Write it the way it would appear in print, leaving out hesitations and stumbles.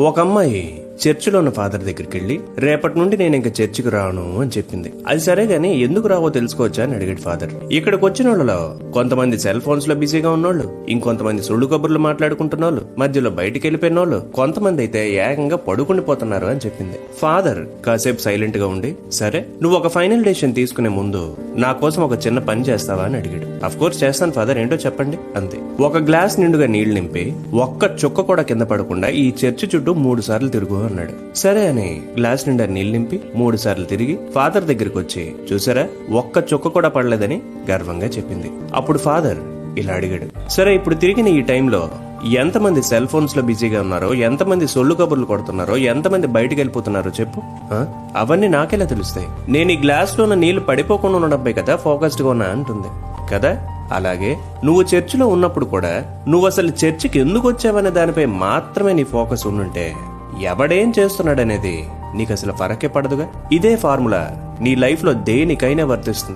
ఒక అమ్మాయి చర్చిలో ఉన్న ఫాదర్ దగ్గరికి వెళ్ళి రేపటి నుండి నేను ఇంకా చర్చికి రాను అని చెప్పింది. అది సరే గానీ ఎందుకు రావో తెలుసుకోవచ్చా అని అడిగాడు ఫాదర్. ఇక్కడికి వచ్చిన వాళ్ళలో కొంతమంది సెల్ ఫోన్స్ లో బిజీగా ఉన్నోళ్ళు, ఇంకొంతమంది సుళ్ళు కబుర్లు మాట్లాడుకుంటున్న వాళ్ళు, మధ్యలో బయటికి వెళ్ళిపోయిన వాళ్ళు, కొంతమంది అయితే ఏకంగా పడుకుండిపోతున్నారు అని చెప్పింది. ఫాదర్ కాసేపు సైలెంట్ గా ఉండి, సరే నువ్వు ఒక ఫైనల్ డెసిషన్ తీసుకునే ముందు నా కోసం ఒక చిన్న పని చేస్తావా అని అడిగాడు. అఫ్ కోర్స్ చేస్తాను ఫాదర్, ఏంటో చెప్పండి అంతే. ఒక గ్లాస్ నిండుగా నీళ్లు నింపి ఒక్క చుక్క కూడా కింద పడకుండా ఈ చర్చి చుట్టూ 3 సార్లు తిరుగు అన్నాడు. సరే అని గ్లాస్ నిండా నీళ్లు నింపి 3 సార్లు తిరిగి ఫాదర్ దగ్గరికి వచ్చి, చూసారా ఒక్క చుక్క కూడా పడలేదని గర్వంగా చెప్పింది. అప్పుడు ఫాదర్ ఇలా అడిగాడు, సరే ఇప్పుడు తిరిగిన ఈ టైంలో ఎంతమంది సెల్ ఫోన్స్ లో బిజీగా ఉన్నారో, ఎంతమంది సొల్లు కబుర్లు కొడుతున్నారో, ఎంతమంది బయటకు వెళ్ళిపోతున్నారో చెప్పు. అవన్నీ నాకెలా తెలుస్తాయి? నేను ఈ గ్లాస్ లో ఉన్న నీళ్లు పడిపోకుండా ఉండడమే కదా ఫోకస్డ్ గా ఉన్నా అంటుంది కదా. అలాగే నువ్వు చర్చిలో ఉన్నప్పుడు కూడా నువ్వు అసలు చర్చికి ఎందుకు వచ్చావనే దానిపై మాత్రమే నీ ఫోకస్ ఉండుంటే ఎవడేం చేస్తున్నాడనేది నీకు అసలు ఫరకే పడదుగా. ఇదే ఫార్ములా నీ లైఫ్ లో దేనికైనా వర్తిస్తుంది.